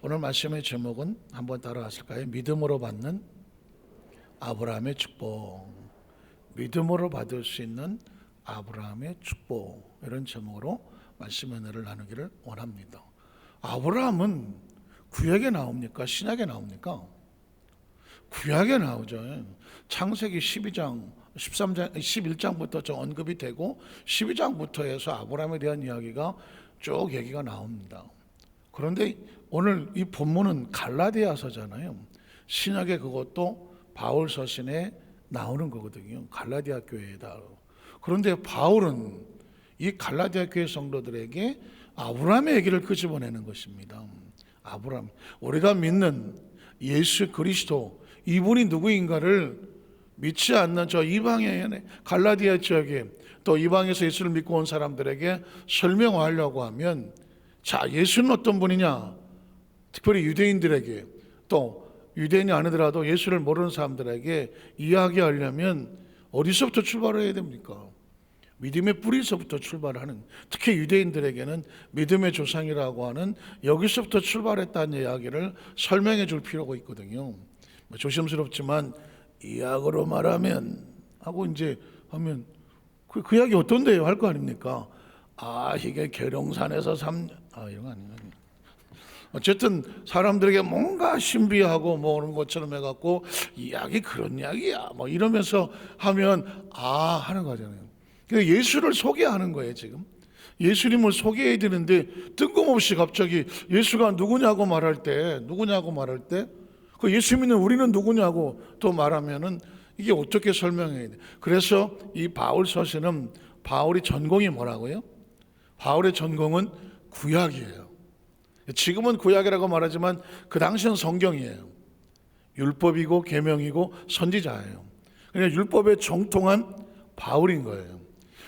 오늘 말씀의 제목은 한번 따라하실까요? 믿음으로 받는 아브라함의 축복. 믿음으로 받을 수 있는 아브라함의 축복, 이런 제목으로 말씀의 은혜를 나누기를 원합니다. 아브라함은 구약에 나옵니까? 신약에 나옵니까? 구약에 나오죠. 창세기 12장 13장 11장부터 좀 언급이 되고 12장부터 해서 아브라함에 대한 이야기가 쭉 얘기가 나옵니다. 그런데 오늘 이 본문은 갈라디아서잖아요. 신약의 그것도 바울 서신에 나오는 거거든요. 갈라디아 교회에다. 그런데 바울은 이 갈라디아 교회 성도들에게 아브라함의 얘기를 끄집어내는 것입니다. 아브라함, 우리가 믿는 예수 그리스도, 이분이 누구인가를 믿지 않는 저 이방의 갈라디아 지역에, 또 이방에서 예수를 믿고 온 사람들에게 설명하려고 하면, 자, 예수는 어떤 분이냐, 특별히 유대인들에게, 또 유대인이 아니더라도 예수를 모르는 사람들에게 이야기하려면 어디서부터 출발해야 됩니까? 믿음의 뿌리에서부터 출발하는, 특히 유대인들에게는 믿음의 조상이라고 하는 여기서부터 출발했다는 이야기를 설명해 줄 필요가 있거든요. 조심스럽지만 이야기로 말하면 하고 이제 하면 그 이야기 어떤데요? 할 거 아닙니까? 이게 계룡산에서 이런 거 아닌가요? 어쨌든 사람들에게 뭔가 신비하고 뭐 그런 것처럼 해갖고 이야기 그런 이야기야 뭐 이러면서 하면 하는 거잖아요. 예수를 소개하는 거예요. 지금 예수님을 소개해야 되는데 뜬금없이 갑자기 예수가 누구냐고 말할 때 그 예수 믿는 우리는 누구냐고 또 말하면은 이게 어떻게 설명해야 돼? 그래서 이 바울 서신은 바울의 전공이 뭐라고요? 바울의 전공은 구약이에요. 지금은 구약이라고 말하지만 그 당시는 성경이에요. 율법이고 계명이고 선지자예요. 그러니까 율법에 정통한 바울인 거예요.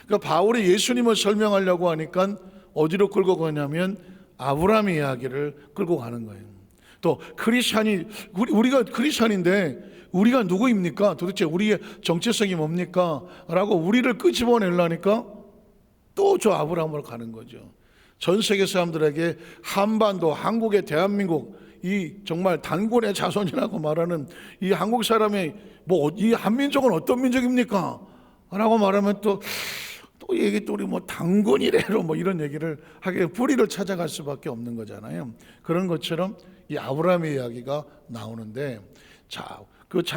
그러니까 바울이 예수님을 설명하려고 하니까 어디로 끌고 가냐면 아브라함의 이야기를 끌고 가는 거예요. 또 크리스찬이, 우리가 크리스찬인데 우리가 누구입니까? 도대체 우리의 정체성이 뭡니까? 라고 우리를 끄집어내려니까 또 저 아브라함으로 가는 거죠. 전 세계 사람들에게 한반도, 한국의 대한민국, 이 정말 단골의 자손이라고 말하는 이 한국 사람의 이 한민족은 어떤 민족입니까? 라고 말하면 또 얘기 또 우리 단군이래로 이런 얘기를 하게 뿌리를 찾아갈 수밖에 없는 거잖아요. 그런 것처럼 이 아브라함의 이야기가 나오는데, 자,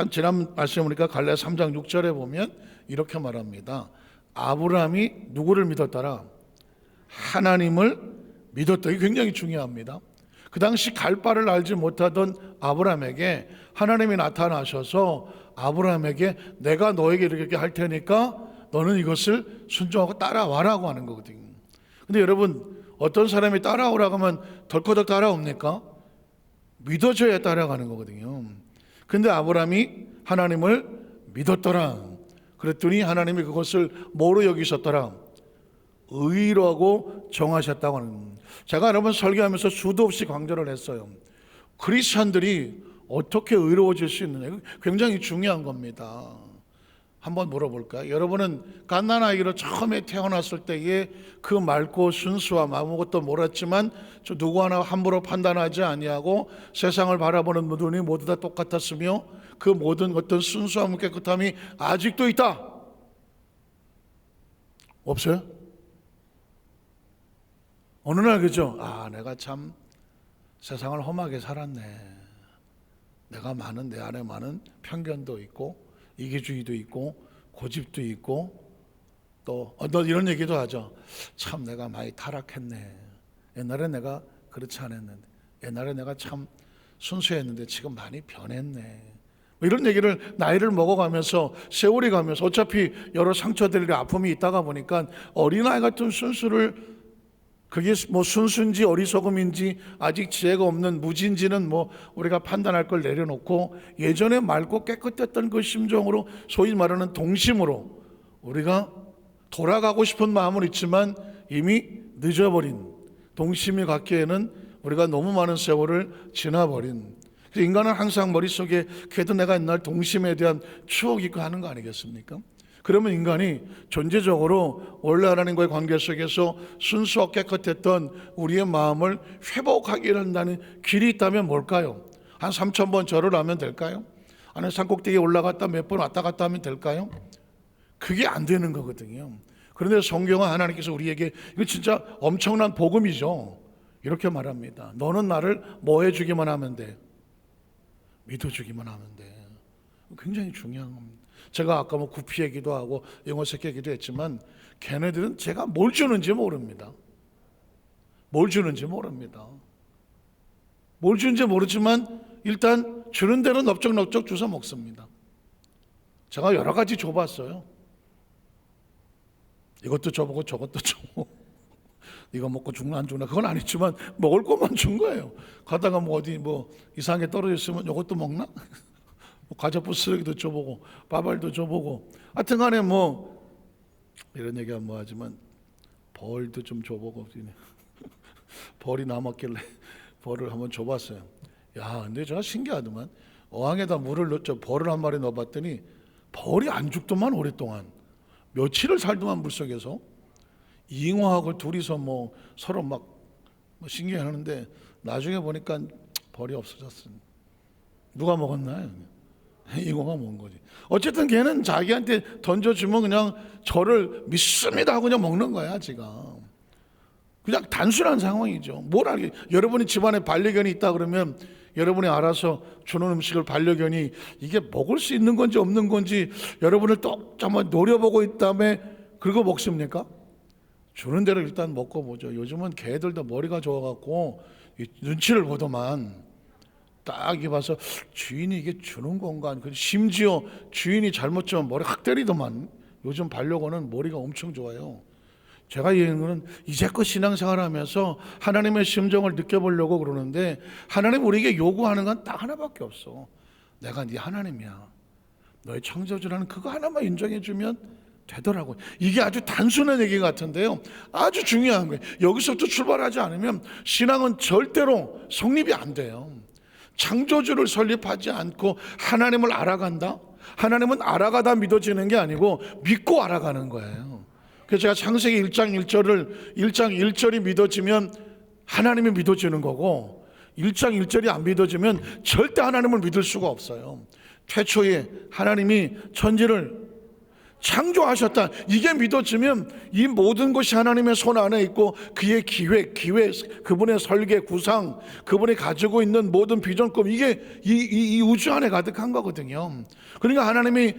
지난 말씀 보니까 갈라디아 3장 6절에 보면 이렇게 말합니다. 아브라함이 누구를 믿었더라? 하나님을 믿었다. 이게 굉장히 중요합니다. 그 당시 갈 바를 알지 못하던 아브라함에게 하나님이 나타나셔서 아브라함에게 내가 너에게 이렇게 할 테니까 너는 이것을 순종하고 따라와라고 하는 거거든요. 근데 여러분, 어떤 사람이 따라오라고 하면 덜커덕 따라옵니까? 믿어줘야 따라가는 거거든요. 근데 아브라함이 하나님을 믿었더라. 그랬더니 하나님이 그것을 뭐로 여기셨더라? 의로하고 정하셨다고 하는 겁니다. 제가 여러분 설교하면서 수도 없이 강조를 했어요. 크리스천들이 어떻게 의로워질 수 있느냐, 굉장히 중요한 겁니다. 한번 물어볼까요? 여러분은 갓난아기로 처음에 태어났을 때에 그 맑고 순수함, 아무것도 몰랐지만 저 누구 하나 함부로 판단하지 아니하고 세상을 바라보는 눈이 모두 다 똑같았으며 그 모든 어떤 순수함, 깨끗함이 아직도 있다? 없어요? 어느 날 그죠? 내가 참 세상을 험하게 살았네. 내가 내 안에 많은 편견도 있고 이기주의도 있고 고집도 있고 또 이런 얘기도 하죠. 참 내가 많이 타락했네. 옛날에 내가 그렇지 않았는데, 옛날에 내가 참 순수했는데 지금 많이 변했네. 이런 얘기를 나이를 먹어가면서 세월이 가면서 어차피 여러 상처들이 아픔이 있다가 보니까 어린아이 같은 순수를, 그게 순수인지 어리석음인지 아직 지혜가 없는 무지인지는 우리가 판단할 걸 내려놓고 예전에 맑고 깨끗했던 그 심정으로, 소위 말하는 동심으로 우리가 돌아가고 싶은 마음은 있지만 이미 늦어버린, 동심이 갖기에는 우리가 너무 많은 세월을 지나버린, 인간은 항상 머릿속에 그래도 내가 옛날 동심에 대한 추억이 있고 하는 거 아니겠습니까? 그러면 인간이 존재적으로 원래 하나님과의 관계 속에서 순수하고 깨끗했던 우리의 마음을 회복하게 한다는 길이 있다면 뭘까요? 한 3,000번 절을 하면 될까요? 아니면 산꼭대기에 올라갔다 몇 번 왔다 갔다 하면 될까요? 그게 안 되는 거거든요. 그런데 성경은 하나님께서 우리에게 이거 진짜 엄청난 복음이죠. 이렇게 말합니다. 너는 나를 뭐 해주기만 하면 돼? 믿어주기만 하면 돼. 굉장히 중요한 겁니다. 제가 아까 뭐 구피 얘기도 하고 영어 새끼 얘기도 했지만 걔네들은 제가 뭘 주는지 모릅니다. 뭘 주는지 모릅니다. 뭘 주는지 모르지만 일단 주는 대로 넙적넙적 주워 먹습니다. 제가 여러 가지 줘봤어요. 이것도 줘보고 저것도 줘보고 이거 먹고 죽나 안 죽나 그건 아니지만 먹을 것만 준 거예요. 가다가 뭐 어디 뭐 이상하게 떨어졌으면 이것도 먹나? 과자 부스러기도 줘보고 밥알도 줘보고 하여튼간에 뭐 이런 얘기하면 뭐하지만 벌도 좀 줘보고 벌이 남았길래 벌을 한번 줘봤어요. 야, 근데 제가 신기하더만 어항에다 물을 넣죠. 벌을 한 마리 넣어봤더니 벌이 안 죽더만 오랫동안 며칠을 살더만 물속에서. 잉어하고 둘이서 뭐 서로 막 신기해하는데 나중에 보니까 벌이 없어졌어요. 누가 먹었나요? 잉어가 먹은 거지. 어쨌든 걔는 자기한테 던져주면 그냥 저를 믿습니다 하고 그냥 먹는 거야 지가. 그냥 단순한 상황이죠. 뭘 알게. 여러분이 집안에 반려견이 있다 그러면 여러분이 알아서 주는 음식을 반려견이 이게 먹을 수 있는 건지 없는 건지 여러분을 또 한번 노려보고 있다며 그거 먹습니까? 주는 대로 일단 먹고 보죠. 요즘은 개들도 머리가 좋아갖고 눈치를 보더만 딱 입어서 주인이 이게 주는 건가? 심지어 주인이 잘못 주면 머리 확 때리더만. 요즘 반려견은 머리가 엄청 좋아요. 제가 얘기하는 거는 이제껏 신앙생활하면서 하나님의 심정을 느껴보려고 그러는데 하나님 우리에게 요구하는 건 딱 하나밖에 없어. 내가 네 하나님이야. 너의 창조주라는 그거 하나만 인정해주면 되더라고요. 이게 아주 단순한 얘기 같은데요. 아주 중요한 거예요. 여기서부터 출발하지 않으면 신앙은 절대로 성립이 안 돼요. 창조주를 설립하지 않고 하나님을 알아간다? 하나님은 알아가다 믿어지는 게 아니고 믿고 알아가는 거예요. 그래서 제가 창세기 1장 1절이 믿어지면 하나님이 믿어지는 거고 1장 1절이 안 믿어지면 절대 하나님을 믿을 수가 없어요. 최초에 하나님이 천지를 창조하셨다. 이게 믿어지면 이 모든 것이 하나님의 손 안에 있고 그의 기획, 그분의 설계, 구상, 그분이 가지고 있는 모든 비전, 꿈 이게 이 우주 안에 가득한 거거든요. 그러니까 하나님이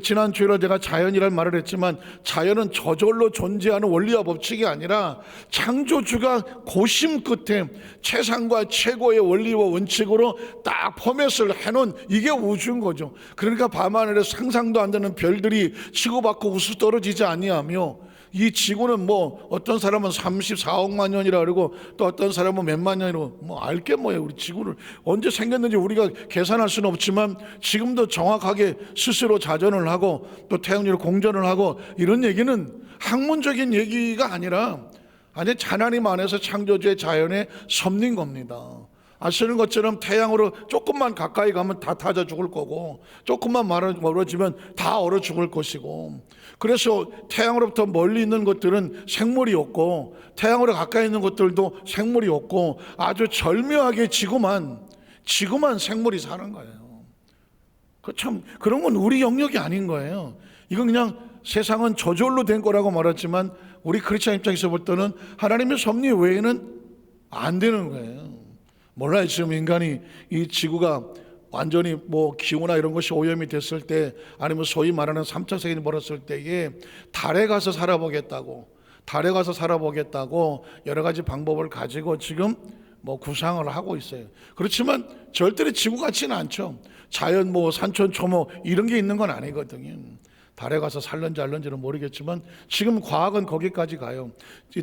지난 주일에 제가 자연이라는 말을 했지만 자연은 저절로 존재하는 원리와 법칙이 아니라 창조주가 고심 끝에 최상과 최고의 원리와 원칙으로 딱 포맷을 해놓은 이게 우주인 거죠. 그러니까 밤하늘에 상상도 안 되는 별들이 치고받고 우수 떨어지지 아니하며 이 지구는 뭐 어떤 사람은 34억만 년이라 그러고 또 어떤 사람은 몇만 년이라고 뭐 알게 뭐예요. 우리 지구를 언제 생겼는지 우리가 계산할 수는 없지만 지금도 정확하게 스스로 자전을 하고 또 태양열로 공전을 하고 이런 얘기는 학문적인 얘기가 아니라 하나님 안에서 창조주의 자연에 섭린 겁니다. 아시는 것처럼 태양으로 조금만 가까이 가면 다 타져 죽을 거고 조금만 멀어지면 다 얼어 죽을 것이고 그래서 태양으로부터 멀리 있는 것들은 생물이 없고 태양으로 가까이 있는 것들도 생물이 없고 아주 절묘하게 지구만 생물이 사는 거예요. 참 그런 건 우리 영역이 아닌 거예요. 이건 그냥 세상은 저절로 된 거라고 말했지만 우리 크리스찬 입장에서 볼 때는 하나님의 섭리 외에는 안 되는 거예요. 몰라요. 지금 인간이 이 지구가 완전히 뭐 기후나 이런 것이 오염이 됐을 때 아니면 소위 말하는 3차 세계를 벌었을 때에 달에 가서 살아보겠다고 여러 가지 방법을 가지고 지금 뭐 구상을 하고 있어요. 그렇지만 절대로 지구 같지는 않죠. 자연 뭐 산천 초목 이런 게 있는 건 아니거든요. 달에 가서 살는지 알는지는 모르겠지만 지금 과학은 거기까지 가요.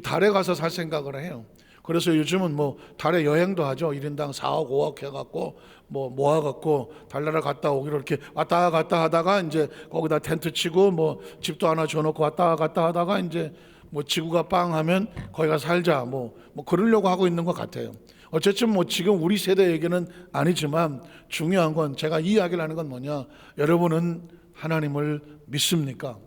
달에 가서 살 생각을 해요. 그래서 요즘은 뭐 달에 여행도 하죠. 1인당 4억 5억 해갖고 뭐 모아갖고 달나라 갔다 오기로 이렇게 왔다 갔다 하다가 이제 거기다 텐트 치고 뭐 집도 하나 줘놓고 왔다 갔다 하다가 이제 뭐 지구가 빵 하면 거기 가서 살자 뭐 그러려고 하고 있는 것 같아요. 어쨌든 뭐 지금 우리 세대 얘기는 아니지만 중요한 건 제가 이 이야기를 하는 건 뭐냐, 여러분은 하나님을 믿습니까?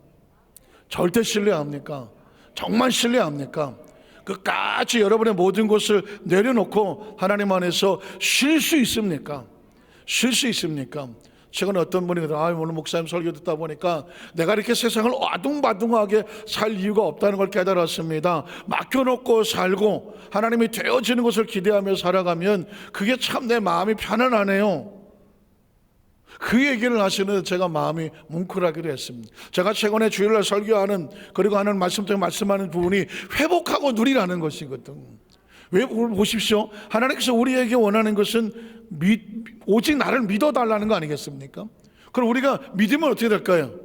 절대 신뢰합니까? 정말 신뢰합니까? 끝까지 여러분의 모든 것을 내려놓고 하나님 안에서 쉴 수 있습니까? 쉴 수 있습니까? 최근에 어떤 분이 오늘 목사님 설교 듣다 보니까 내가 이렇게 세상을 아둥바둥하게 살 이유가 없다는 걸 깨달았습니다. 맡겨놓고 살고 하나님이 되어지는 것을 기대하며 살아가면 그게 참 내 마음이 편안하네요. 그 얘기를 하시는 제가 마음이 뭉클하기도 했습니다. 제가 최근에 주일날 설교하는 그리고 하는 말씀 중에 말씀하는 부분이 회복하고 누리라는 것이거든. 왜 보십시오. 하나님께서 우리에게 원하는 것은 오직 나를 믿어달라는 거 아니겠습니까? 그럼 우리가 믿으면 어떻게 될까요?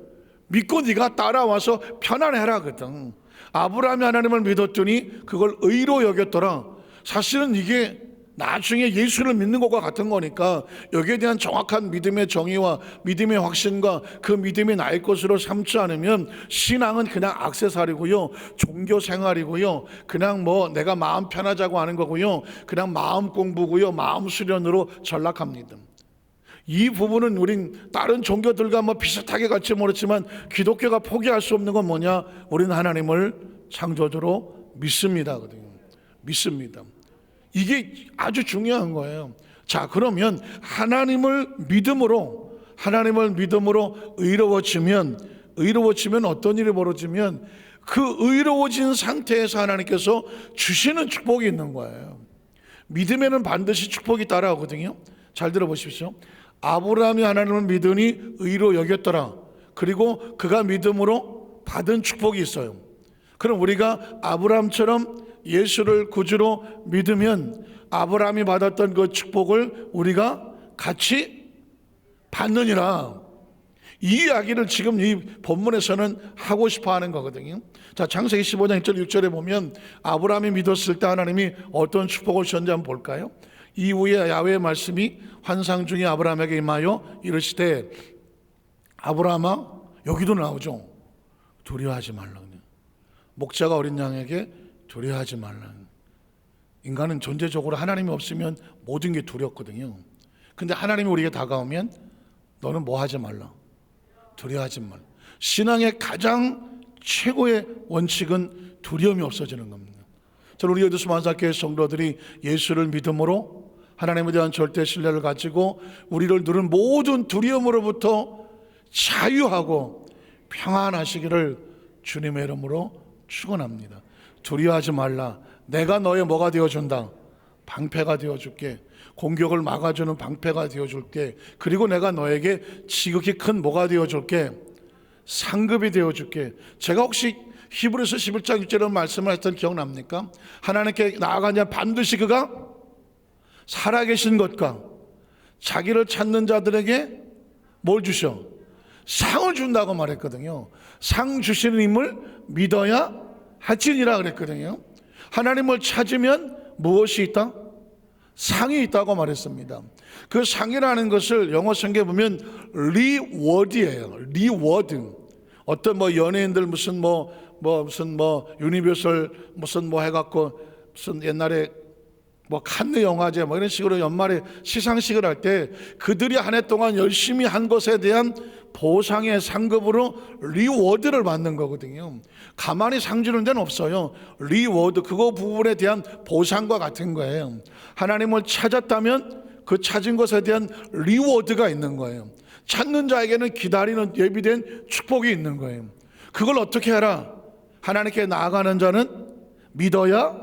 믿고 네가 따라와서 편안해라거든. 아브라함이 하나님을 믿었더니 그걸 의로 여겼더라. 사실은 이게 나중에 예수를 믿는 것과 같은 거니까 여기에 대한 정확한 믿음의 정의와 믿음의 확신과 그 믿음이 나의 것으로 삼지 않으면 신앙은 그냥 액세서리고요, 종교 생활이고요, 그냥 뭐 내가 마음 편하자고 하는 거고요, 그냥 마음 공부고요, 마음 수련으로 전락합니다. 이 부분은 우린 다른 종교들과 뭐 비슷하게 갈지 모르지만 기독교가 포기할 수 없는 건 뭐냐? 우리는 하나님을 창조주로 믿습니다. 믿습니다. 이게 아주 중요한 거예요. 자, 그러면 하나님을 믿음으로 의로워지면 어떤 일이 벌어지면 그 의로워진 상태에서 하나님께서 주시는 축복이 있는 거예요. 믿음에는 반드시 축복이 따라오거든요. 잘 들어보십시오. 아브라함이 하나님을 믿으니 의로 여겼더라. 그리고 그가 믿음으로 받은 축복이 있어요. 그럼 우리가 아브라함처럼 예수를 구주로 믿으면 아브라함이 받았던 그 축복을 우리가 같이 받느니라. 이 이야기를 지금 이 본문에서는 하고 싶어 하는 거거든요. 자, 창세기 15장 1절 6절에 보면 아브라함이 믿었을 때 하나님이 어떤 축복을 주셨는지 한번 볼까요? 이후에 야훼의 말씀이 환상 중에 아브라함에게 임하여 이르시되, 아브라함아, 여기도 나오죠. 두려워하지 말라. 목자가 어린 양에게 두려워하지 말라. 인간은 존재적으로 하나님이 없으면 모든 게 두렵거든요. 근데 하나님이 우리에게 다가오면 너는 뭐 하지 말라? 두려워하지 말라. 신앙의 가장 최고의 원칙은 두려움이 없어지는 겁니다. 저는 우리 여두수 만사교회 성도들이 예수를 믿음으로 하나님에 대한 절대 신뢰를 가지고 우리를 누른 모든 두려움으로부터 자유하고 평안하시기를 주님의 이름으로 축원합니다. 두려워하지 말라. 내가 너의 뭐가 되어준다? 방패가 되어줄게. 공격을 막아주는 방패가 되어줄게. 그리고 내가 너에게 지극히 큰 뭐가 되어줄게? 상급이 되어줄게. 제가 혹시 히브리서 11장 6절에 말씀을 했던 기억납니까? 하나님께 나아가냐 반드시 그가 살아계신 것과 자기를 찾는 자들에게 뭘 주셔? 상을 준다고 말했거든요. 상 주시는 힘을 믿어야 할지니라 그랬거든요. 하나님을 찾으면 무엇이 있다? 상이 있다고 말했습니다. 그 상이라는 것을 영어 성경에 보면 리워드예요. 리워드. 어떤 뭐 연예인들 무슨 유니버설 무슨 뭐 해갖고 무슨 옛날에 뭐 칸느 영화제 뭐 이런 식으로 연말에 시상식을 할 때 그들이 한 해 동안 열심히 한 것에 대한 보상의 상급으로 리워드를 받는 거거든요. 가만히 상 주는 데는 없어요. 리워드, 그거 부분에 대한 보상과 같은 거예요. 하나님을 찾았다면 그 찾은 것에 대한 리워드가 있는 거예요. 찾는 자에게는 기다리는 예비된 축복이 있는 거예요. 그걸 어떻게 하라? 하나님께 나아가는 자는 믿어야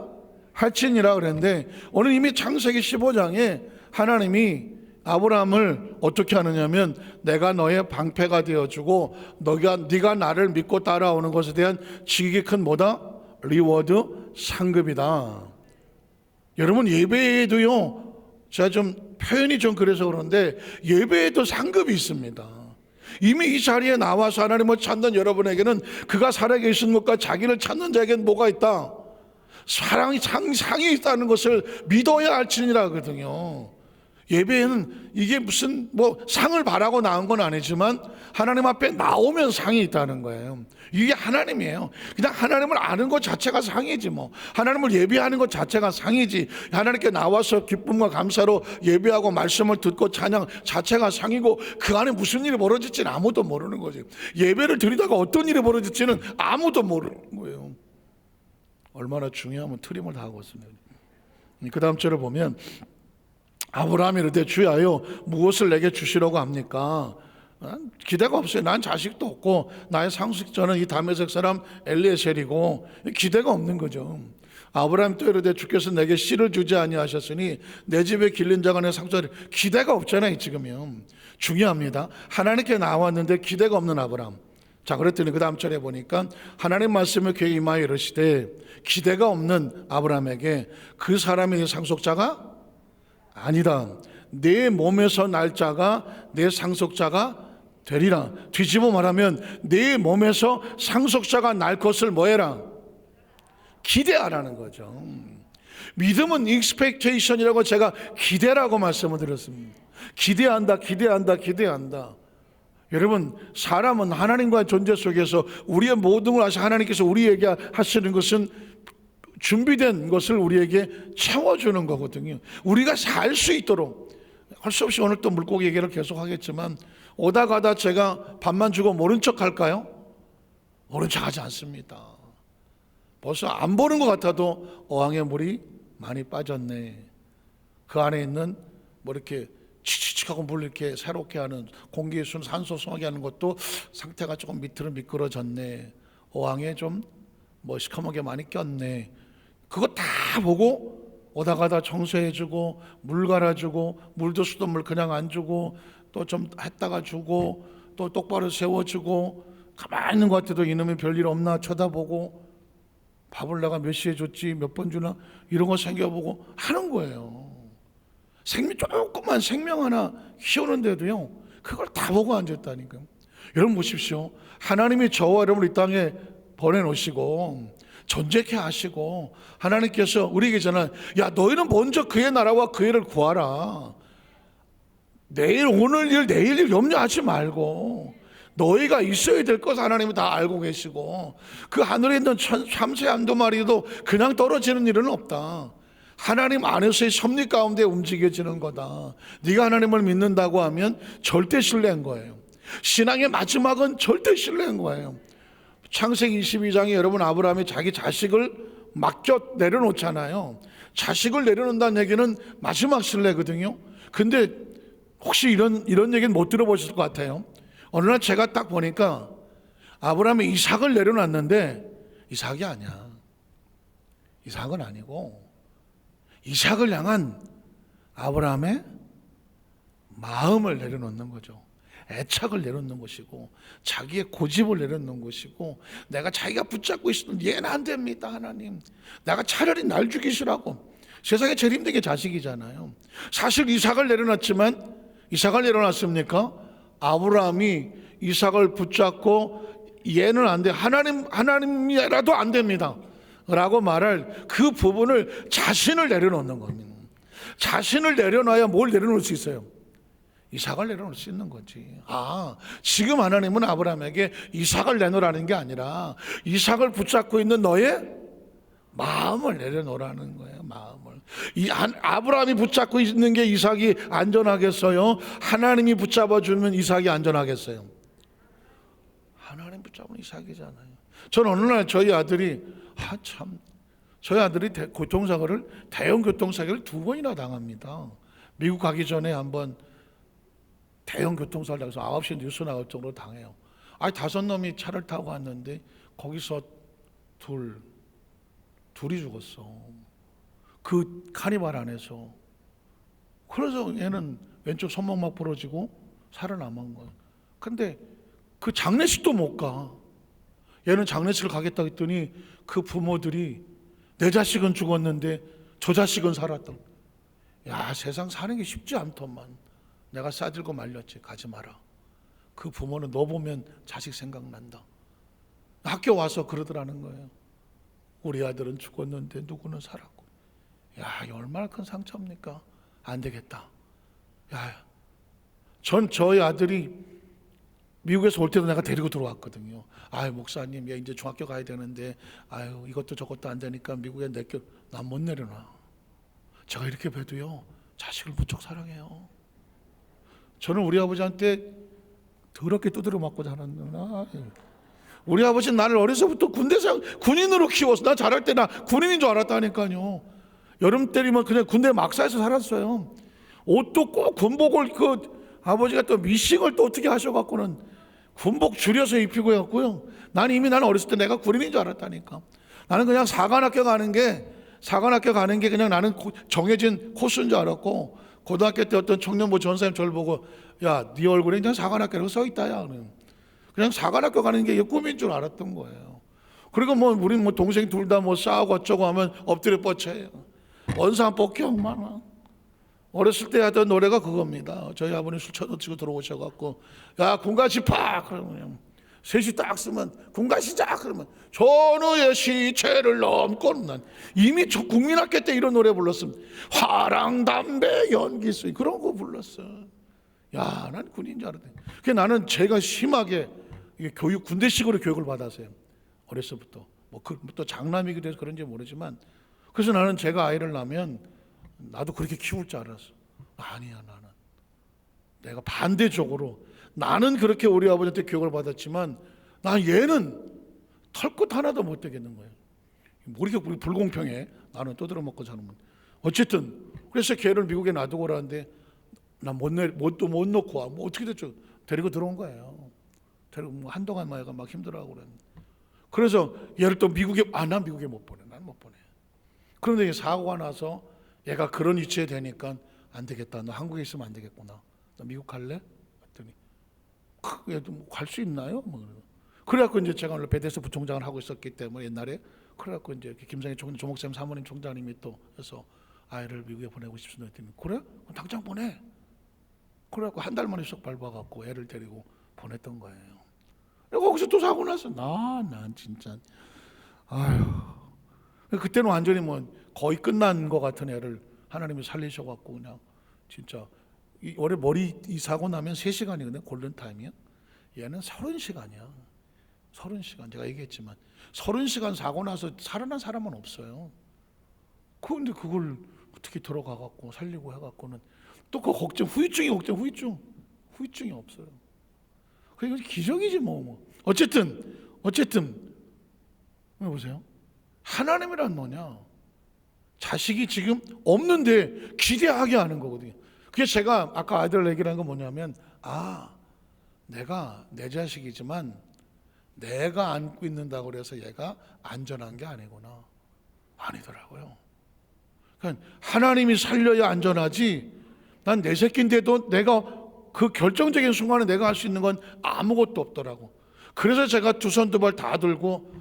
할지니라 그랬는데, 오늘 이미 창세기 15장에 하나님이 아브라함을 어떻게 하느냐면 내가 너의 방패가 되어주고 네가 나를 믿고 따라오는 것에 대한 지극히 큰 뭐다? 리워드, 상급이다. 여러분, 예배에도요, 제가 좀 표현이 좀 그래서 그런데 예배에도 상급이 있습니다. 이미 이 자리에 나와서 하나님을 찾는 여러분에게는 그가 살아계신 것과 자기를 찾는 자에게는 뭐가 있다? 상이 있다는 것을 믿어야 할지니라 하거든요. 예배는 이게 무슨 뭐 상을 바라고 나온 건 아니지만 하나님 앞에 나오면 상이 있다는 거예요. 이게 하나님이에요. 그냥 하나님을 아는 것 자체가 상이지 뭐. 하나님을 예배하는 것 자체가 상이지. 하나님께 나와서 기쁨과 감사로 예배하고 말씀을 듣고 찬양 자체가 상이고, 그 안에 무슨 일이 벌어질지는 아무도 모르는 거지. 예배를 드리다가 어떤 일이 벌어질지는 아무도 모르는 거예요. 얼마나 중요하면 트림을 다 하고 있습니다. 그 다음 절을 보면 아브라함이 이르되 주야여 무엇을 내게 주시려고 합니까? 기대가 없어요. 난 자식도 없고 나의 상속자는 이 다메섹 사람 엘리에셀이고 기대가 없는 거죠. 아브라함 또 이르되 주께서 내게 씨를 주지 아니하셨으니 내 집에 길린 자가 내 상속자. 기대가 없잖아요. 지금요. 중요합니다. 하나님께 나왔는데 기대가 없는 아브라함. 자, 그랬더니 그 다음 절에 보니까 하나님 말씀을 그에게 임하여 이르시되 기대가 없는 아브라함에게 그 사람이 상속자가 아니다. 내 몸에서 날 자가 내 상속자가 되리라. 뒤집어 말하면 내 몸에서 상속자가 날 것을 뭐해라? 기대하라는 거죠. 믿음은 expectation이라고 제가 기대라고 말씀을 드렸습니다. 기대한다, 기대한다, 기대한다. 여러분, 사람은 하나님과의 존재 속에서 우리의 모든 걸 아시고 하나님께서 우리에게 하시는 것은 준비된 것을 우리에게 채워주는 거거든요. 우리가 살 수 있도록. 할 수 없이 오늘 또 물고기 얘기를 계속 하겠지만 오다 가다 제가 밥만 주고 모른 척 할까요? 모른 척 하지 않습니다. 벌써 안 보는 것 같아도 어항에 물이 많이 빠졌네. 그 안에 있는 뭐 이렇게 칙칙하고 물 이렇게 새롭게 하는 공기의 순 산소 송하게 하는 것도 상태가 조금 밑으로 미끄러졌네. 어항에 좀 뭐 시커멓게 많이 꼈네. 그거 다 보고 오다 가다 청소해주고 물 갈아주고 물도 수돗물 그냥 안 주고 또 좀 했다가 주고 또 똑바로 세워주고 가만히 있는 것 같아도 이놈이 별일 없나 쳐다보고 밥을 내가 몇 시에 줬지 몇 번 주나 이런 거 생겨보고 하는 거예요. 조그만 생명 하나 키우는데도요 그걸 다 보고 앉았다니까요. 여러분 보십시오. 하나님이 저와 여러분을 이 땅에 보내놓으시고 존재케 하시고 하나님께서 우리에게 전한 야 너희는 먼저 그의 나라와 그의 일을 구하라. 내일 오늘 일 내일 일 염려하지 말고 너희가 있어야 될 것 하나님이 다 알고 계시고 그 하늘에 있는 참새 한두 마리도 그냥 떨어지는 일은 없다. 하나님 안에서의 섭리 가운데 움직여지는 거다. 네가 하나님을 믿는다고 하면 절대 신뢰한 거예요. 신앙의 마지막은 절대 신뢰한 거예요. 창세기 22장에 여러분 아브라함이 자기 자식을 맡겨 내려놓잖아요. 자식을 내려놓는다는 얘기는 마지막 신뢰거든요. 근데 혹시 이런 얘기는 못 들어보셨을 것 같아요. 어느 날 제가 딱 보니까 아브라함이 이삭을 내려놨는데 이삭이 아니야. 이삭은 아니고 이삭을 향한 아브라함의 마음을 내려놓는 거죠. 애착을 내려놓는 것이고 자기의 고집을 내려놓는 것이고 내가 자기가 붙잡고 있으면 얘는 안 됩니다. 하나님 내가 차라리 날 죽이시라고. 세상에 제일 힘든 게 자식이잖아요. 사실 이삭을 내려놨지만 이삭을 내려놨습니까? 아브라함이 이삭을 붙잡고 얘는 안 돼. 하나님이라도 안 됩니다 라고 말할 그 부분을 자신을 내려놓는 겁니다. 자신을 내려놔야 뭘 내려놓을 수 있어요? 이삭을 내려놓을 수 있는 거지. 지금 하나님은 아브라함에게 이삭을 내놓으라는 게 아니라 이삭을 붙잡고 있는 너의 마음을 내려놓으라는 거예요. 마음을. 아브라함이 붙잡고 있는 게 이삭이 안전하겠어요? 하나님이 붙잡아주면 이삭이 안전하겠어요? 하나님 붙잡은 이삭이잖아요. 저는 어느 날 저희 아들이 저희 아들이 대형 교통사고를 2번이나 당합니다. 미국 가기 전에 한번 대형 교통사고를 당해서 9시 뉴스 나올 정도로 당해요. 5놈이 차를 타고 왔는데 거기서 둘이 죽었어. 그 카니발 안에서. 그래서 얘는 왼쪽 손목 막 부러지고 살아남은 거예요. 근데 그 장례식도 못 가. 얘는 장례식을 가겠다 했더니 그 부모들이 내 자식은 죽었는데 저 자식은 살았다. 야, 세상 사는 게 쉽지 않더만. 내가 싸들고 말렸지. 가지 마라. 그 부모는 너 보면 자식 생각난다. 학교 와서 그러더라는 거예요. 우리 아들은 죽었는데 누구는 살았고. 야, 이게 얼마나 큰 상처입니까? 안 되겠다. 야, 저희 아들이 미국에서 올 때도 내가 데리고 들어왔거든요. 아유, 목사님, 얘 이제 중학교 가야 되는데, 아유, 이것도 저것도 안 되니까 미국에 난 못 내려놔. 제가 이렇게 봬도요, 자식을 무척 사랑해요. 저는 우리 아버지한테 더럽게 두드려 맞고 자랐구나. 우리 아버지는 나를 어려서부터 군인으로 키워서, 나 자랄 때 나 군인인 줄 알았다니까요. 여름 때리면 그냥 군대 막사에서 살았어요. 옷도 꼭 군복을, 아버지가 또 미싱을 또 어떻게 하셔갖고는 군복 줄여서 입히고 했고요. 나는 어렸을 때 내가 군인인 줄 알았다니까. 나는 그냥 사관학교 가는 게 그냥 나는 정해진 코스인 줄 알았고, 고등학교 때 어떤 청년부 전사님 저를 보고, 야, 네 얼굴에 그냥 사관학교라고 써있다, 야. 그냥 사관학교 가는 게 꿈인 줄 알았던 거예요. 그리고 우린 동생 둘 다 싸우고 어쩌고 하면 엎드려 뻗쳐요. 원산 폭격 많아. 어렸을 때 하던 노래가 그겁니다. 저희 아버님 술 쳐놓치고 들어오셔갖고, 야, 군가 집합! 그러면 셋이 딱 쓰면, 군가 시작! 그러면, 전우의 시체를 넘고, 난 이미 국민학교 때 이런 노래 불렀습니다. 화랑, 담배, 연기수위. 그런 거 불렀어. 야, 난 군인 줄 알았네. 그게 나는 제가 심하게 군대식으로 교육을 받았어요. 어렸을부터. 또 장남이기도 해서 그런지 모르지만, 그래서 나는 제가 아이를 낳으면 나도 그렇게 키울 줄 알았어. 아니야, 나는. 내가 반대적으로, 나는 그렇게 우리 아버지한테 교육을 받았지만, 얘는 털끝 하나도 못 되겠는 거예요. 우리 불공평해. 나는 떠들어 먹고 사는 분. 어쨌든, 그래서 걔를 미국에 놔두고 오라는데, 나 못 놓고 와. 어떻게 됐죠? 데리고 들어온 거예요. 데리고 한동안 얘가 막 힘들어하고 그랬는데. 그래서 얘를 또 난 미국에 못 보내. 난 못 보내. 그런데 사고가 나서 얘가 그런 위치에 되니까 안 되겠다. 너 한국에 있으면 안 되겠구나. 너 미국 갈래? 했더니 얘도 갈 수 있나요? 그래갖고 이제 제가 원래 베데스 부총장을 하고 있었기 때문에 옛날에 그래갖고 이제 김상희 조목쌤 사모님 총장님이 또 해서 아이를 미국에 보내고 싶습니다 했더니 그래? 당장 보내. 그래갖고 한 달 만에 쏙 밟아갖고 애를 데리고 보냈던 거예요. 거기서 또 사고 났어. 난 진짜 아유. 그때는 완전히 거의 끝난 것 같은 애를 하나님이 살리셔갖고 그냥 진짜 원래 머리 이 사고 나면 3시간이거든요. 골든타임이야. 얘는 30시간이야. 30시간. 제가 얘기했지만 30시간 사고 나서 살아난 사람은 없어요. 그런데 그걸 어떻게 들어가갖고 살리고 해갖고는 또 그 후유증이 없어요. 그게 기적이지 어쨌든 보세요. 하나님이란 뭐냐? 자식이 지금 없는데 기대하게 하는 거거든요. 그게 제가 아까 아이들 얘기를 한 건 뭐냐면, 내가 내 자식이지만 내가 안고 있는다고 그래서 얘가 안전한 게 아니구나. 아니더라고요. 그러니까 하나님이 살려야 안전하지, 난 내 새끼인데도 내가 그 결정적인 순간에 내가 할 수 있는 건 아무것도 없더라고. 그래서 제가 두 손 두 발 다 들고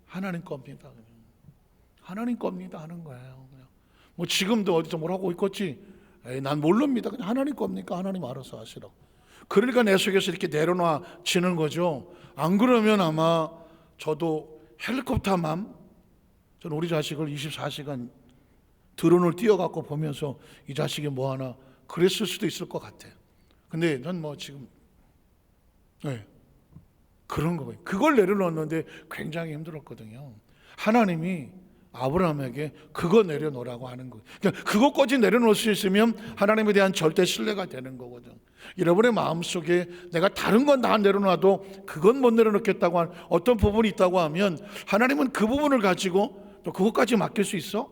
하나님 겁니다. 하나님 겁니다 하는 거예요. 그냥. 지금도 어디서 뭘 하고 있겠지? 난 모릅니다. 그냥 하나님 겁니까? 하나님 알아서 하시라고. 그러니까 내 속에서 이렇게 내려놔지는 거죠. 안 그러면 아마 저도 헬리콥터맘, 저는 우리 자식을 24시간 드론을 띄워갖고 보면서 이 자식이 뭐 하나 그랬을 수도 있을 것 같아요. 근데 전 지금 그런 거예요. 그걸 내려놓았는데 굉장히 힘들었거든요. 하나님이 아브라함에게 그거 내려놓으라고 하는 거예요. 그러니까 그것까지 내려놓을 수 있으면 하나님에 대한 절대 신뢰가 되는 거거든. 여러분의 마음속에 내가 다른 건 다 내려놔도 그건 못 내려놓겠다고 하는 어떤 부분이 있다고 하면 하나님은 그 부분을 가지고 또 그것까지 맡길 수 있어?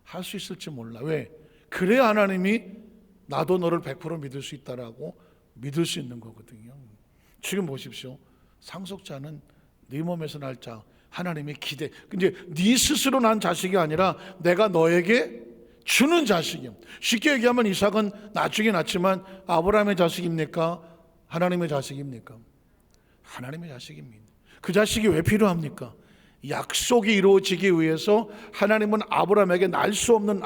할 수 있을지 몰라. 왜? 그래야 하나님이 나도 너를 100% 믿을 수 있다라고 믿을 수 있는 거거든요. 지금 보십시오. 상속자는 네 몸에서 날 자, 하나님의 기대. 근데 네 스스로 난 자식이 아니라 내가 너에게 주는 자식이야. 쉽게 얘기하면 이삭은 나중에 낳지만 아브라함의 자식입니까? 하나님의 자식입니까? 하나님의 자식입니다. 그 자식이 왜 필요합니까? 약속이 이루어지기 위해서 하나님은 아브라함에게 날 수 없는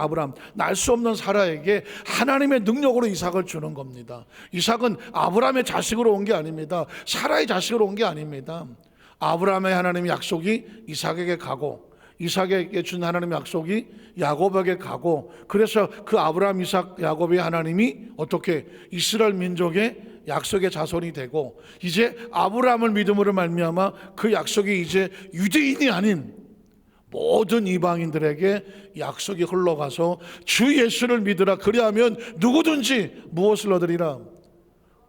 날 수 없는 사라에게 하나님의 능력으로 이삭을 주는 겁니다. 이삭은 아브라함의 자식으로 온 게 아닙니다. 사라의 자식으로 온 게 아닙니다. 아브라함의 하나님의 약속이 이삭에게 가고 이삭에게 준 하나님의 약속이 야곱에게 가고, 그래서 그 아브라함, 이삭, 야곱의 하나님이 어떻게 이스라엘 민족의 약속의 자손이 되고, 이제 아브라함을 믿음으로 말미암아 그 약속이 이제 유대인이 아닌 모든 이방인들에게 약속이 흘러가서 주 예수를 믿으라, 그리하면 누구든지 무엇을 얻으리라?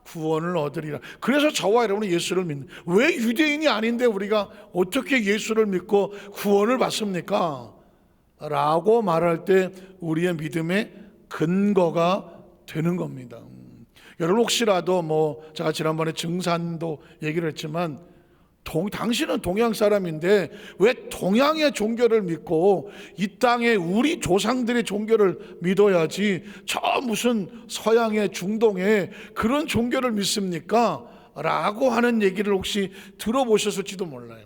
구원을 얻으리라. 그래서 저와 여러분은 예수를 믿는, 왜 유대인이 아닌데 우리가 어떻게 예수를 믿고 구원을 받습니까? 라고 말할 때 우리의 믿음의 근거가 되는 겁니다. 여러분 혹시라도 제가 지난번에 증산도 얘기를 했지만, 당신은 동양 사람인데 왜 동양의 종교를 믿고 이 땅에 우리 조상들의 종교를 믿어야지 저 무슨 서양의 중동의 그런 종교를 믿습니까? 라고 하는 얘기를 혹시 들어보셨을지도 몰라요.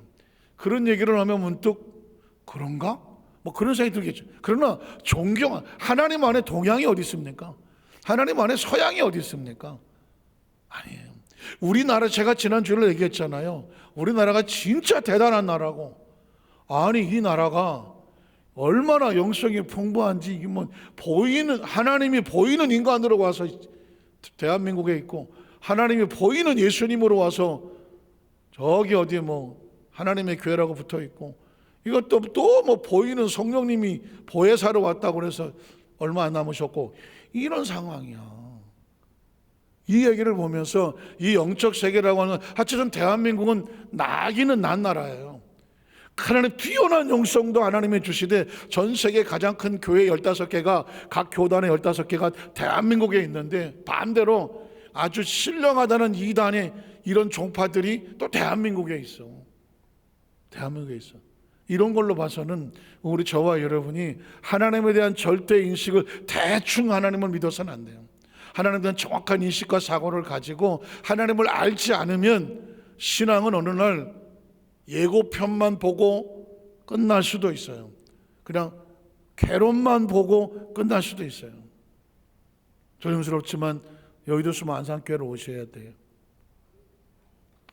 그런 얘기를 하면 문득 그런가? 그런 생각이 들겠죠. 그러나 종교, 하나님 안에 동양이 어디 있습니까? 하나님 안에 서양이 어디 있습니까? 아니에요. 우리나라, 제가 지난주에 얘기했잖아요. 우리나라가 진짜 대단한 나라고, 아니 이 나라가 얼마나 영성이 풍부한지, 이게 보이는, 하나님이 보이는 인간으로 와서 대한민국에 있고, 하나님이 보이는 예수님으로 와서 저기 어디에 하나님의 교회라고 붙어 있고, 이것도 또 보이는 성령님이 보혜사로 왔다고 그래서 얼마 안 남으셨고, 이런 상황이야. 이 얘기를 보면서 이 영적 세계라고 하는, 하여튼 대한민국은 나기는 난 나라예요. 하나님 뛰어난 영성도 하나님이 주시되, 전 세계 가장 큰 교회 15개가, 각 교단의 15개가 대한민국에 있는데, 반대로 아주 신령하다는 이단의 이런 종파들이 또 대한민국에 있어. 대한민국에 있어. 이런 걸로 봐서는 우리 저와 여러분이 하나님에 대한 절대 인식을, 대충 하나님을 믿어서는 안 돼요. 하나님에 대한 정확한 인식과 사고를 가지고 하나님을 알지 않으면 신앙은 어느 날 예고편만 보고 끝날 수도 있어요. 그냥 개론만 보고 끝날 수도 있어요. 조심스럽지만 여의도 수만산교회로 오셔야 돼요.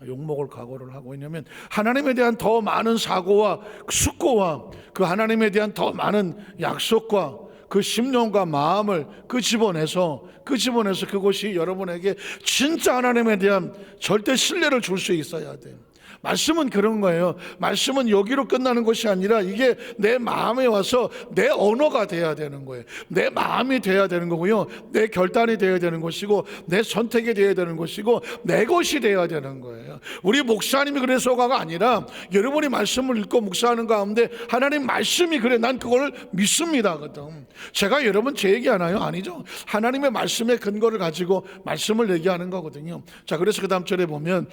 욕먹을 각오를 하고, 왜냐하면 하나님에 대한 더 많은 사고와 숙고와 그 하나님에 대한 더 많은 약속과 그 심령과 마음을 집어내서 그것이 여러분에게 진짜 하나님에 대한 절대 신뢰를 줄 수 있어야 돼요. 말씀은 그런 거예요. 말씀은 여기로 끝나는 것이 아니라 이게 내 마음에 와서 내 언어가 돼야 되는 거예요. 내 마음이 돼야 되는 거고요, 내 결단이 돼야 되는 것이고, 내 선택이 돼야 되는 것이고, 내 것이 돼야 되는 거예요. 우리 목사님이 그래서가 아니라 여러분이 말씀을 읽고 묵상하는 가운데 하나님 말씀이 그래, 난 그걸 믿습니다 거든. 제가 여러분 제 얘기 하나요? 아니죠. 하나님의 말씀의 근거를 가지고 말씀을 얘기하는 거거든요. 자, 그래서 그 다음 절에 보면,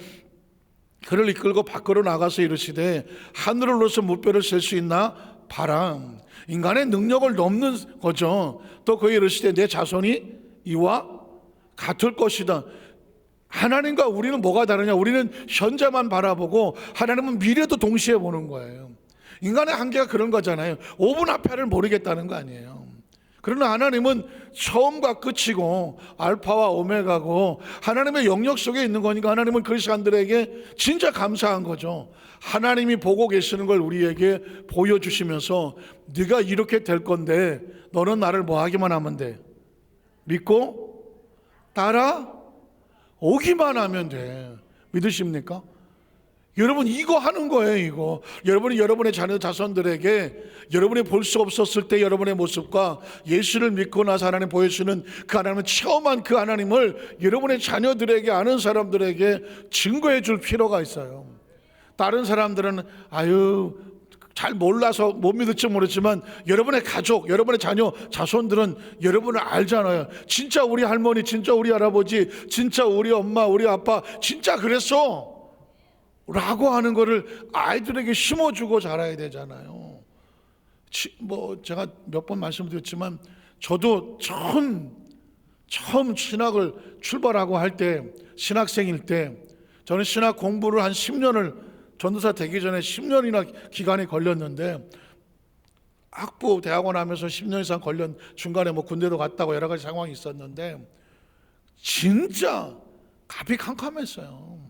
그를 이끌고 밖으로 나가서 이르시되 하늘을 눌러서 무뼈를 셀 수 있나 봐라. 인간의 능력을 넘는 거죠. 또 그에 이르시되 내 자손이 이와 같을 것이다. 하나님과 우리는 뭐가 다르냐? 우리는 현재만 바라보고 하나님은 미래도 동시에 보는 거예요. 인간의 한계가 그런 거잖아요. 5분 앞에를 모르겠다는 거 아니에요. 그러나 하나님은 처음과 끝이고 알파와 오메가고 하나님의 영역 속에 있는 거니까, 하나님은 그리스도인들에게 진짜 감사한 거죠. 하나님이 보고 계시는 걸 우리에게 보여주시면서, 네가 이렇게 될 건데 너는 나를 뭐 하기만 하면 돼? 믿고 따라오기만 하면 돼. 믿으십니까? 여러분 이거 하는 거예요. 이거 여러분이 여러분의 자손들에게 여러분이 볼 수 없었을 때 여러분의 모습과 예수를 믿고 나서 하나님 보여주시는 그 하나님을 체험한 그 하나님을 여러분의 자녀들에게, 아는 사람들에게 증거해 줄 필요가 있어요. 다른 사람들은 잘 몰라서 못 믿을지 모르지만, 여러분의 가족, 여러분의 자손들은 여러분을 알잖아요. 진짜 우리 할머니, 진짜 우리 할아버지, 진짜 우리 엄마, 우리 아빠 진짜 그랬어 라고 하는 거를 아이들에게 심어주고 자라야 되잖아요. 제가 몇 번 말씀드렸지만, 저도 처음 신학을 출발하고 할 때, 신학생일 때, 저는 신학 공부를 한 10년을, 전도사 되기 전에 10년이나 기간이 걸렸는데, 학부 대학원 하면서 10년 이상 중간에 군대도 갔다고 여러 가지 상황이 있었는데, 진짜 갑이 캄캄했어요.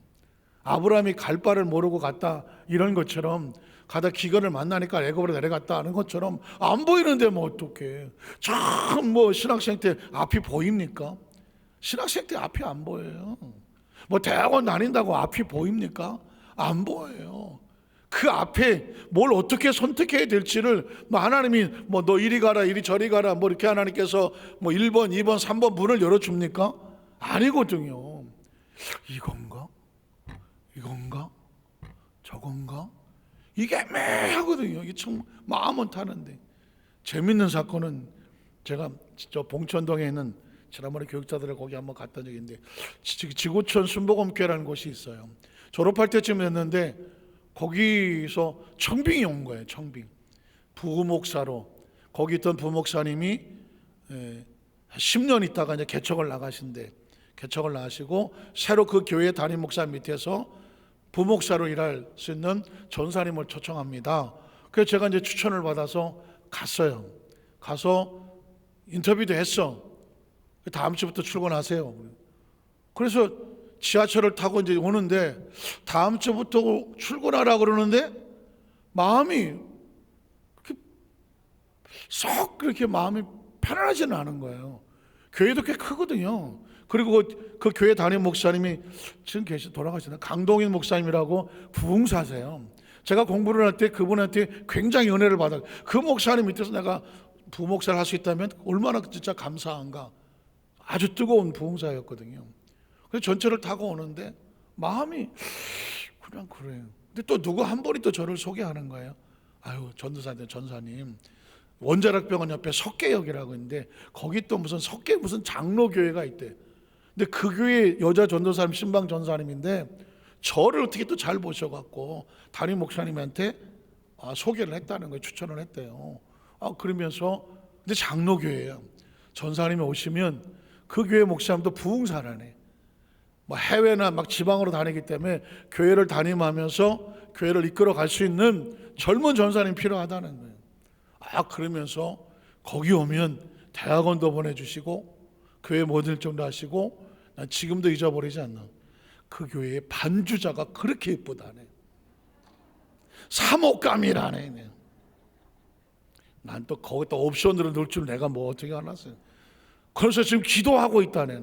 아브라함이 갈 바를 모르고 갔다, 이런 것처럼 가다 기근을 만나니까 애굽으로 내려갔다 하는 것처럼 안 보이는데 뭐 어떡해. 참 뭐 신학생 때 앞이 보입니까? 신학생 때 앞이 안 보여요. 뭐 대학원 다닌다고 앞이 보입니까? 안 보여요. 그 앞에 뭘 어떻게 선택해야 될지를 뭐 하나님이 뭐 너 이리 가라 이리 저리 가라 뭐 이렇게 하나님께서 뭐 1번 2번 3번 문을 열어줍니까? 아니거든요. 이건가? 이건가? 저건가? 이게 애매하거든요. 이게 참 마음은 타는데. 재밌는 사건은 제가 저 봉천동에 있는 지난번에 교육자들을 거기 한번 갔던 적이 있는데 지구촌 순복음교회라는 곳이 있어요. 졸업할 때쯤 됐는데 거기서 청빙이 온 거예요. 청빙. 부목사로 거기 있던 부목사님이 10년 있다가 이제 개척을 나가신대. 개척을 나가시고 새로 그 교회 담임 목사 밑에서 부목사로 일할 수 있는 전사님을 초청합니다. 그래서 제가 이제 추천을 받아서 갔어요. 가서 인터뷰도 했어. 다음 주부터 출근하세요. 그래서 지하철을 타고 이제 오는데 다음 주부터 출근하라 그러는데 마음이 썩 그렇게 마음이 편안하지는 않은 거예요. 교회도 꽤 크거든요. 그리고 그 교회 담임 목사님이 지금 돌아가시나 강동인 목사님이라고 부흥사세요. 제가 공부를 할 때 그분한테 굉장히 은혜를 받아. 그 목사님 밑에서 내가 부목사를 할 수 있다면 얼마나 진짜 감사한가. 아주 뜨거운 부흥사였거든요. 그래서 전철을 타고 오는데 마음이 그냥 그래요. 근데 또 누구 한 분이 또 저를 소개하는 거예요. 아유 전사님 원자력병원 옆에 석계역이라고 있는데 거기 또 무슨 석계 무슨 장로교회가 있대. 근데 그 교회 여자 전도사님 신방 전사님인데 저를 어떻게 또 잘 보셔갖고 담임 목사님한테 소개를 했다는 거예요. 추천을 했대요. 그러면서 근데 장로교회예요. 전사님이 오시면 그 교회 목사님도 부흥사라네. 뭐 해외나 막 지방으로 다니기 때문에 교회를 담임하면서 교회를 이끌어 갈 수 있는 젊은 전사님 필요하다는 거예요. 그러면서 거기 오면 대학원도 보내주시고 교회 모든 일정도 하시고 난 지금도 잊어버리지 않나. 그 교회의 반주자가 그렇게 예쁘다네. 사목감이라네. 난 또 거기다 옵션으로 넣을 줄 내가 뭐 어떻게 알았어요. 그래서 지금 기도하고 있다네.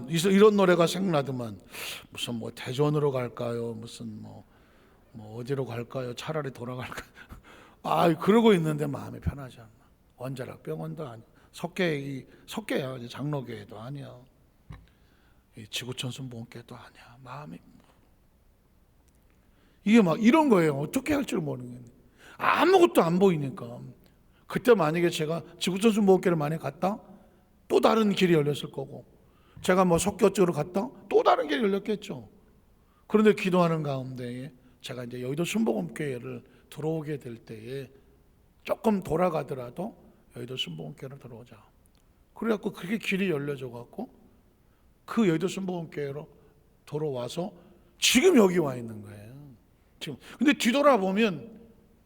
이런 노래가 생각나더만. 무슨 뭐 대전으로 갈까요? 무슨 뭐 어디로 갈까요? 차라리 돌아갈까요? 그러고 있는데 마음이 편하지 않나. 원자력 병원도 아니야. 석계야. 장로교회도 아니야. 지구촌 순복음교회도 아니야. 마음이 이게 막 이런 거예요. 어떻게 할 줄 모르겠네. 아무것도 안 보이니까. 그때 만약에 제가 지구촌 순복음교회를 만약에 갔다 또 다른 길이 열렸을 거고 제가 뭐 석교 쪽으로 갔다 또 다른 길이 열렸겠죠. 그런데 기도하는 가운데 제가 이제 여의도 순복음교회를 들어오게 될 때에 조금 돌아가더라도 여의도 순복음교회로 들어오자. 그래갖고 그게 길이 열려져 갖고 그 여의도 순복음교회로 돌아와서 지금 여기 와 있는 거예요. 지금. 근데 뒤돌아보면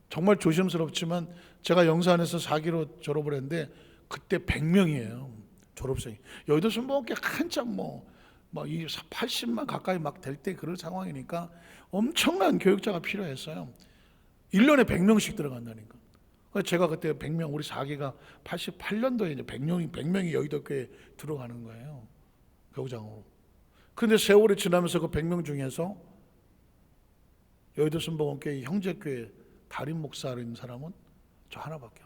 정말 조심스럽지만 제가 영산에서 4기로 졸업을 했는데 그때 100명이에요. 졸업생이. 여의도 순복음교회 한참 뭐 80만 가까이 막 될 때 그런 상황이니까 엄청난 교육자가 필요했어요. 1년에 100명씩 들어간다니까. 제가 그때 100명, 우리 4기가 88년도에 이제 100명이 여의도 교회에 들어가는 거예요. 교장으로. 근데 세월이 지나면서 그 100명 중에서 여의도 순복음교회 형제교회 담임 목사인 사람은 저 하나밖에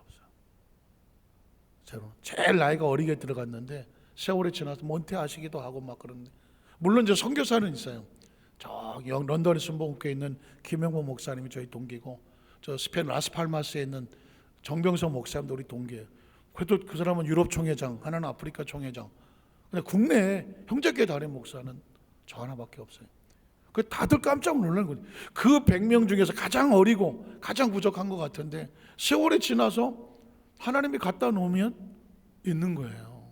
없어요. 제일 나이가 어리게 들어갔는데 세월이 지나서 은퇴하시기도 하고 막 그런데 물론 이제 선교사는 있어요. 저 런던에 순복음교회에 있는 김영보 목사님이 저희 동기고 저 스페인 라스팔마스에 있는 정병성 목사님도 우리 동기예요. 그래도 그 사람은 유럽 총회장, 하나는 아프리카 총회장. 근데 국내 형제교회 담임 목사는 저 하나밖에 없어요. 그 다들 깜짝 놀란 거예요. 그 100명 중에서 가장 어리고 가장 부족한 것 같은데 세월이 지나서 하나님이 갖다 놓으면 있는 거예요.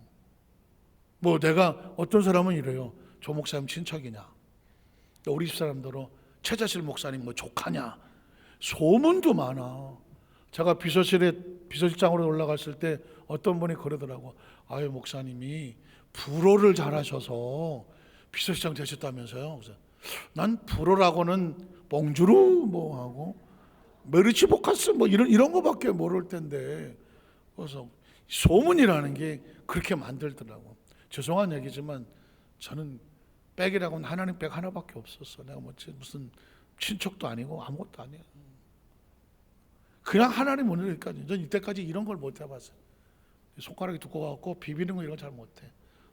뭐 내가 어떤 사람은 이래요. 조 목사님 친척이냐? 우리 집사람들은 최자실 목사님 뭐 조카냐? 소문도 많아. 제가 비서실장으로 올라갔을 때 어떤 분이 그러더라고. 아유 목사님이 불어를 잘하셔서 비서실장 되셨다면서요. 그래서 난 불어라고는 봉주루 뭐 하고 메르치 보카스 뭐 이런 거밖에 모를 텐데, 그래서 소문이라는 게 그렇게 만들더라고. 죄송한 얘기지만 저는 백이라고는 하나님 백 하나밖에 없었어. 내가 무슨 친척도 아니고 아무것도 아니야. 그냥 하나님 은혜까지. 전 이때까지 이런 걸 못 해봤어요. 손가락이 두꺼워갖고 비비는 거 이런 거 잘 못해.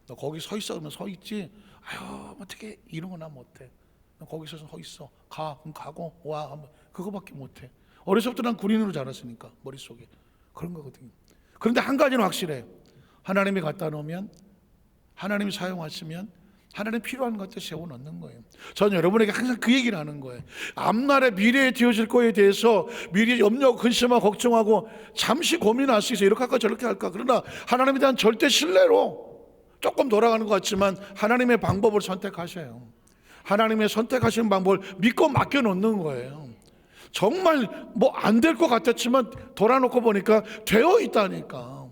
너 거기 서 있어 그러면 서 있지. 아유 어떻게 이런 거 나 못해. 너 거기 서서 서 있어. 가 그럼 가고 와 한번 그거밖에 못해. 어려서부터 난 군인으로 자랐으니까 머릿속에 그런 거거든요. 그런데 한 가지는 확실해. 하나님이 갖다 놓으면, 하나님이 사용하시면 하나님 필요한 것들 세워놓는 거예요. 저는 여러분에게 항상 그 얘기를 하는 거예요. 앞날에 미래에 되어질 거에 대해서 미리 염려, 근심하고 걱정하고 잠시 고민할 수 있어요. 이렇게 할까 저렇게 할까. 그러나 하나님에 대한 절대 신뢰로 조금 돌아가는 것 같지만 하나님의 방법을 선택하셔요. 하나님의 선택하시는 방법을 믿고 맡겨놓는 거예요. 정말 뭐 안 될 것 같았지만 돌아놓고 보니까 되어 있다니까.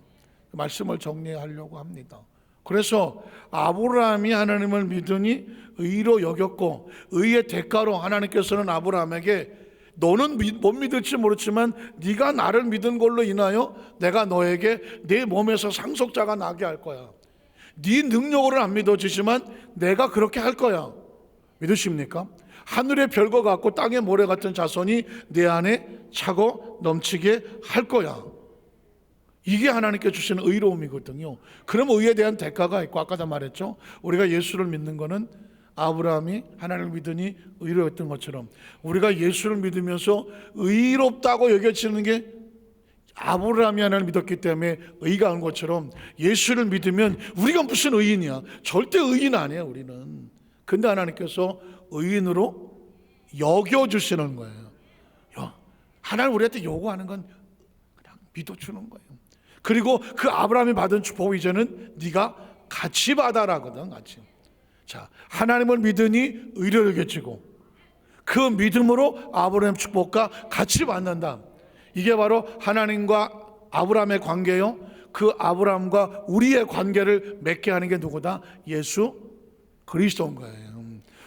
말씀을 정리하려고 합니다. 그래서 아브라함이 하나님을 믿으니 의로 여겼고, 의의 대가로 하나님께서는 아브라함에게 너는 못 믿을지 모르지만 네가 나를 믿은 걸로 인하여 내가 너에게 내 몸에서 상속자가 나게 할 거야. 네 능력으로는 안 믿어지지만 내가 그렇게 할 거야. 믿으십니까? 하늘의 별과 같고 땅의 모래 같은 자손이 내 안에 차고 넘치게 할 거야. 이게 하나님께 주시는 의로움이거든요. 그럼 의에 대한 대가가 있고, 아까도 말했죠. 우리가 예수를 믿는 거는 아브라함이 하나님을 믿으니 의로웠던 것처럼 우리가 예수를 믿으면서 의롭다고 여겨지는 게 아브라함이 하나님을 믿었기 때문에 의가 온 것처럼 예수를 믿으면 우리가 무슨 의인이야. 절대 의인 아니에요 우리는. 근데 하나님께서 의인으로 여겨주시는 거예요. 하나님 우리한테 요구하는 건 그냥 믿어주는 거예요. 그리고 그 아브라함이 받은 축복 이제는 네가 같이 받아라거든. 같이. 자, 하나님을 믿으니 의로 여겨지고 그 믿음으로 아브라함 축복과 같이 받는다. 이게 바로 하나님과 아브라함의 관계요. 그 아브라함과 우리의 관계를 맺게 하는 게 누구다? 예수 그리스도인 거예요.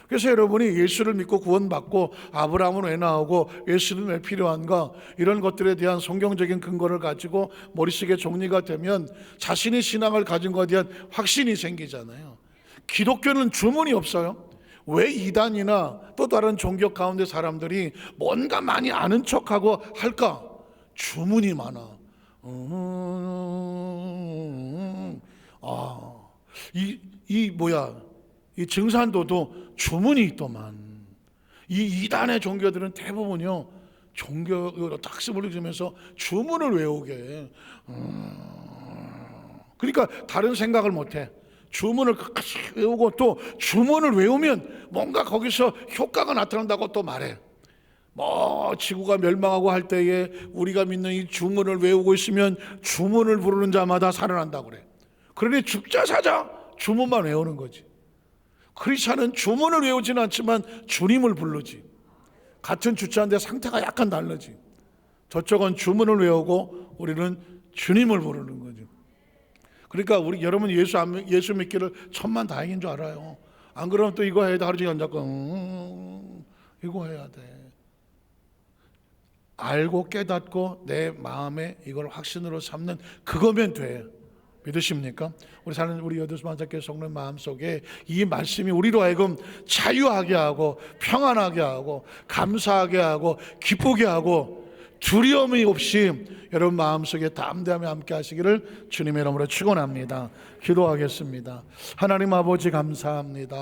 그래서 여러분이 예수를 믿고 구원받고 아브라함은 왜 나오고 예수는 왜 필요한가, 이런 것들에 대한 성경적인 근거를 가지고 머릿속에 정리가 되면 자신이 신앙을 가진 것에 대한 확신이 생기잖아요. 기독교는 주문이 없어요. 왜 이단이나 또 다른 종교 가운데 사람들이 뭔가 많이 아는 척하고 할까? 주문이 많아. 이 증산도도 주문이 있더만. 이 이단의 종교들은 대부분요, 종교 학습을 주면서 주문을 외우게. 그러니까 다른 생각을 못해. 주문을 끝까지 외우고 또 주문을 외우면 뭔가 거기서 효과가 나타난다고 또 말해. 뭐 지구가 멸망하고 할 때에 우리가 믿는 이 주문을 외우고 있으면 주문을 부르는 자마다 살아난다고 그래. 그러니 죽자 사자 주문만 외우는 거지. 크리스찬은 주문을 외우지는 않지만 주님을 부르지. 같은 주자인데 상태가 약간 다르지. 저쪽은 주문을 외우고 우리는 주님을 부르는 거죠. 그러니까 여러분 예수 믿기를 천만다행인 줄 알아요. 안 그러면 또 이거 해야 돼. 하루 종일 앉았고 이거 해야 돼. 알고 깨닫고 내 마음에 이걸 확신으로 삼는 그거면 돼. 믿으십니까? 우리 여도수만사교회 성도의 마음속에 이 말씀이 우리로 하여금 자유하게 하고 평안하게 하고 감사하게 하고 기쁘게 하고 두려움이 없이 여러분 마음속에 담대함에 함께 하시기를 주님의 이름으로 축원합니다. 기도하겠습니다. 하나님 아버지 감사합니다.